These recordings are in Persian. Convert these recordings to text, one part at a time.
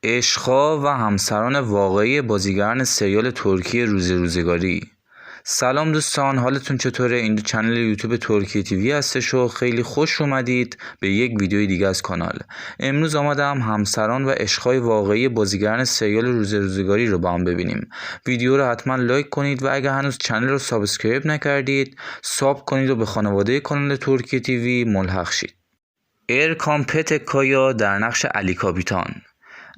عشق‌ها و همسران واقعی بازیگران سریال ترکی روزگاری. سلام دوستان، حالتون چطوره؟ این چنل یوتیوب ترکی تیوی هستش و خیلی خوش اومدید به یک ویدیوی دیگه از کانال. امروز آمدم همسران و عشق‌های واقعی بازیگران سریال روزگاری رو با هم ببینیم. ویدیو رو حتما لایک کنید و اگه هنوز چنل رو سابسکرایب نکردید ساب کنید و به خانواده کانال ترکی تیوی ملحق شید. ارکان پتکایا در نقش علی کاپیتان.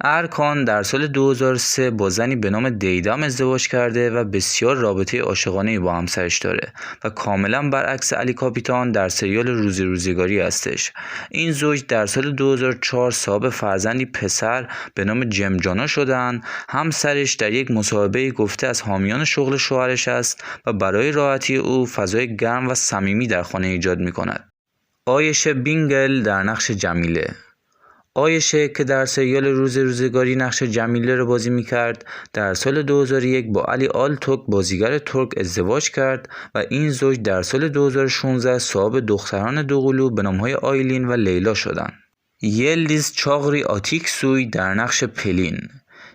ارکان در سال 2003 با زنی به نام دیدم ازدواج کرده و بسیار رابطه عاشقانه‌ای با همسرش داره و کاملا برعکس علی کاپیتان در سریال روزگاری هستش. این زوج در سال 2004 صاحب فرزندی پسر به نام جمجانا شدن. همسرش در یک مصاحبه گفته از حامیان شغل شوهرش است و برای راحتی او فضای گرم و صمیمی در خانه ایجاد می‌کند. آیشه بینگل در نقش جمیله. آیشه که در سریال روزگاری نقش جمیله رو بازی میکرد در سال 2001 با علی آلتوک بازیگر ترک ازدواج کرد و این زوج در سال 2016 صاحب دختران دوقلو به نامهای آیلین و لیلا شدند. یلدیز چاغری آتیکسوی در نقش پلین.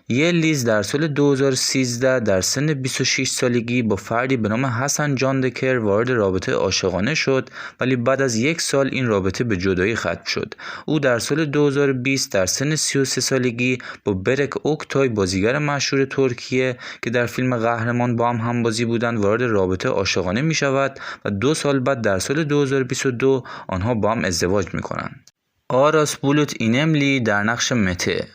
یلدیز در سال 2013 در سن 26 سالگی با فردی به نام حسن جاندکر وارد رابطه عاشقانه شد، ولی بعد از یک سال این رابطه به جدایی ختم شد. او در سال 2020 در سن 33 سالگی با برک اوکتای بازیگر مشهور ترکیه که در فیلم قهرمان با هم همبازی بودند وارد رابطه عاشقانه می شود و 2 سال بعد در سال 2022 آنها با هم ازدواج می کنند. آراس بولوت اینملی در نقش مته.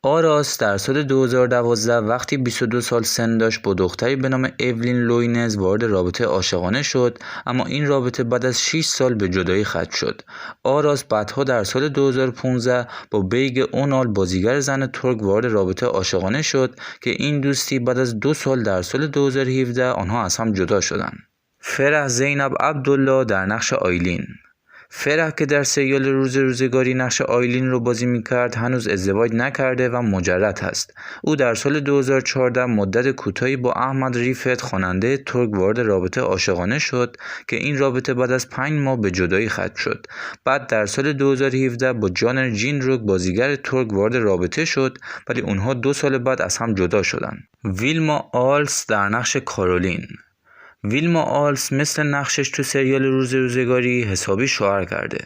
آراس در سال 2012 وقتی 22 سال سن داشت با دختری به نام اولین لوینز وارد رابطه عاشقانه شد، اما این رابطه بعد از 6 سال به جدایی ختم شد. آراس بعدها در سال 2015 با بیگ اونال بازیگر زن ترک وارد رابطه عاشقانه شد که این دوستی بعد از 2 سال در سال 2017 آنها از هم جدا شدند. فرح زینب عبدالله در نقش آیلین. فرح که در سریال روزگاری نقش آیلین رو بازی میکرد هنوز ازدواج نکرده و مجرد هست. او در سال 2014 مدت کوتاهی با احمد ریفت خواننده ترک وارد رابطه عاشقانه شد که این رابطه بعد از 5 ماه به جدایی ختم شد. بعد در سال 2017 با جانر جینروک بازیگر ترک وارد رابطه شد، ولی اونها 2 سال بعد از هم جدا شدند. ویلما آلس در نقش کارولین. ویلما آلس مثل نقشش تو سریال روزگاری حسابی شوهر کرده.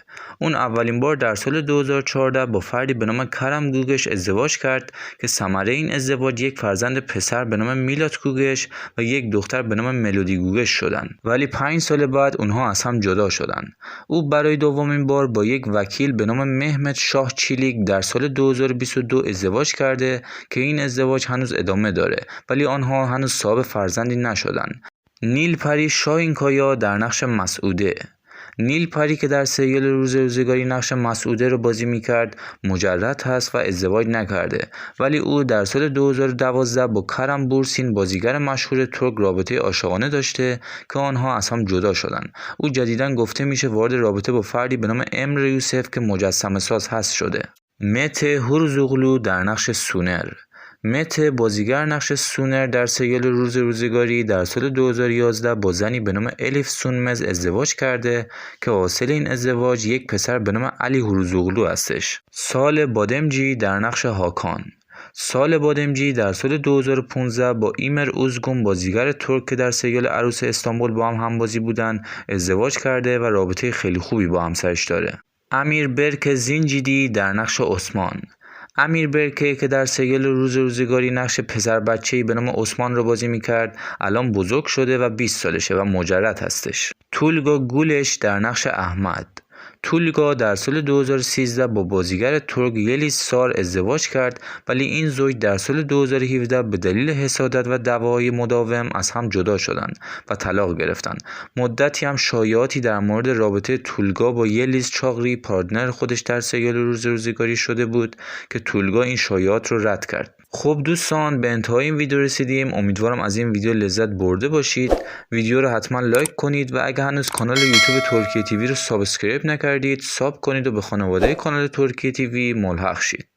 اون اولین بار در سال 2014 با فردی به نام کرم گوگش ازدواج کرد که ثمره این ازدواج یک فرزند پسر به نام میلاد گوگش و یک دختر به نام ملودی گوگش شدن، ولی 5 سال بعد اونها از هم جدا شدن. او برای دومین بار با یک وکیل به نام مهمت شاه چیلیک در سال 2022 ازدواج کرده که این ازدواج هنوز ادامه داره، ولی آنها هنوز صاحب فرزندی نشدن. نیلپری شاهینکایا در نقش مسعوده. نیلپری که در سریال روزگاری نقش مسعوده رو بازی میکرد مجرد هست و ازدواج نکرده، ولی او در سال 2012 با کرم بورسین بازیگر مشهور ترک رابطه عاشقانه داشته که آنها از هم جدا شدن. او جدیداً گفته میشه وارد رابطه با فردی به نام امر یوسف که مجسمه ساز هست شده. مته هورزوغلو در نقش سونر. مته بازیگر نقش سونر در سریال روزگاری در سال 2011 با زنی به نام الیف سونمز ازدواج کرده که حاصل این ازدواج یک پسر به نام علی هورزوغلو هستش. سال بادمجی در نقش هاکان. سال بادمجی در سال 2015 با ایمر اوزگون بازیگر ترک که در سریال عروس استانبول با هم همبازی بودن ازدواج کرده و رابطه خیلی خوبی با همسرش داره. امیر برک زینجیدی در نقش عثمان. امیر برکه که در سریال روزگاری نقش پسر بچه‌ای به نام عثمان رو بازی میکرد الان بزرگ شده و 20 سالشه و مجرد هستش. تولگا گولش در نقش احمد. تولگا در سال 2013 با بازیگر ترک یلیز سار ازدواج کرد، ولی این زوج در سال 2017 به دلیل حسادت و دعواهای مداوم از هم جدا شدند و طلاق گرفتند. مدتی هم شایعاتی در مورد رابطه تولگا با یلیز چاغری پارتنر خودش در سریال روزگاری شده بود که تولگا این شایعات رو رد کرد. خب دوستان، به انتهای این ویدیو رسیدیم. امیدوارم از این ویدیو لذت برده باشید. ویدیو رو حتما لایک کنید و اگه هنوز کانال یوتیوب ترکی تیوی رو سابسکرایب نکردید ساب کنید و به خانواده کانال ترکی تیوی ملحق شید.